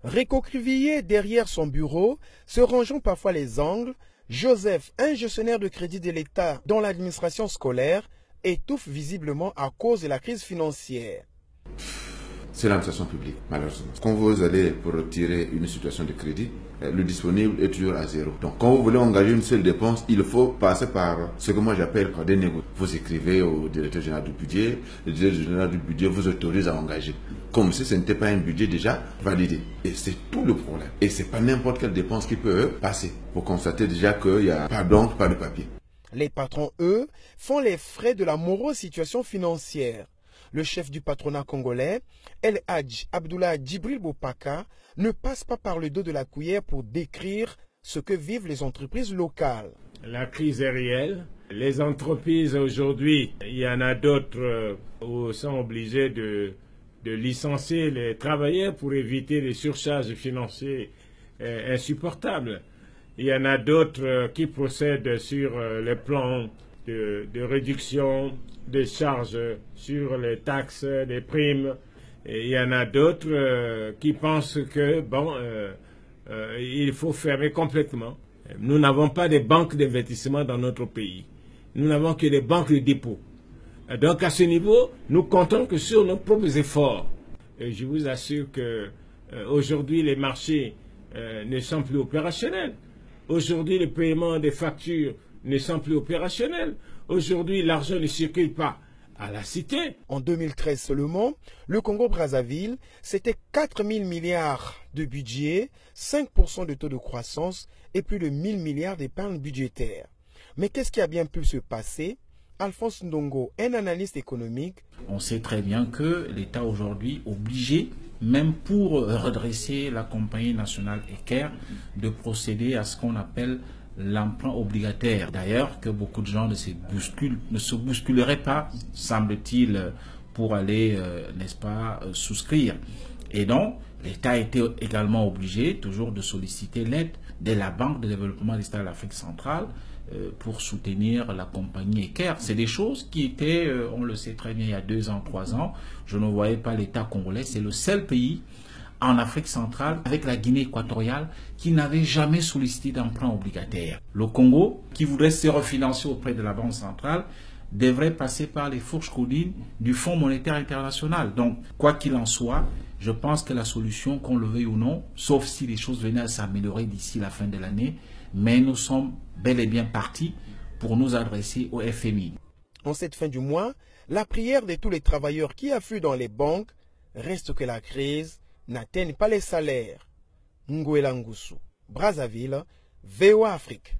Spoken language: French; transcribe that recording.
Récoquevillé derrière son bureau, se rangeant parfois les angles, Joseph, un gestionnaire de crédit de l'État dans l'administration scolaire, étouffe visiblement à cause de la crise financière. C'est l'administration publique, malheureusement. Quand vous allez pour retirer une situation de crédit, le disponible est toujours à zéro. Donc, quand vous voulez engager une seule dépense, il faut passer par ce que moi j'appelle des négociations. Vous écrivez au directeur général du budget, le directeur général du budget vous autorise à engager. Comme si ce n'était pas un budget déjà validé. Et c'est tout le problème. Et c'est pas n'importe quelle dépense qui peut passer. Pour constater déjà qu'il n'y a pas d'encre, pas de papier. Les patrons, eux, font les frais de la morose situation financière. Le chef du patronat congolais, El Hadj Abdoulaye Djibril Bopaka, ne passe pas par le dos de la cuillère pour décrire ce que vivent les entreprises locales. La crise est réelle. Les entreprises aujourd'hui, il y en a d'autres où sont obligées de licencier les travailleurs pour éviter les surcharges financières insupportables. Il y en a d'autres qui procèdent sur les plans de réduction des charges sur les taxes, les primes. Et il y en a d'autres qui pensent que, il faut fermer complètement. Nous n'avons pas de banques d'investissement dans notre pays. Nous n'avons que des banques de dépôt. Donc à ce niveau, nous comptons que sur nos propres efforts. Et je vous assure que aujourd'hui les marchés ne sont plus opérationnels. Aujourd'hui les paiements des factures ne sont plus opérationnels. Aujourd'hui l'argent ne circule pas à la cité. En 2013 seulement, le Congo-Brazzaville, c'était 4 000 milliards de budget, 5% de taux de croissance et plus de 1 000 milliards d'épargne budgétaire. Mais qu'est-ce qui a bien pu se passer? Alphonse Ndongo, un analyste économique. On sait très bien que l'État aujourd'hui est obligé, même pour redresser la compagnie nationale Eker, de procéder à ce qu'on appelle l'emprunt obligataire. D'ailleurs, que beaucoup de gens ne se bousculeraient pas, semble-t-il, pour aller, n'est-ce pas, souscrire. Et donc, l'État a été également obligé toujours de solliciter l'aide de la Banque de développement de l'État de l'Afrique centrale pour soutenir la compagnie Eker. C'est des choses qui étaient, on le sait très bien, il y a 2 ans, 3 ans. Je ne voyais pas l'État congolais. C'est le seul pays en Afrique centrale, avec la Guinée équatoriale, qui n'avait jamais sollicité d'emprunt obligataire. Le Congo, qui voudrait se refinancer auprès de la Banque centrale, devrait passer par les fourches codines du Fonds monétaire international. Donc, quoi qu'il en soit, je pense que la solution, qu'on le veuille ou non, sauf si les choses venaient à s'améliorer d'ici la fin de l'année, mais nous sommes bel et bien partis pour nous adresser au FMI. En cette fin du mois, la prière de tous les travailleurs qui affluent dans les banques reste que la crise n'atteigne pas les salaires. Nguela Ngusu, Brazzaville, VOA Afrique.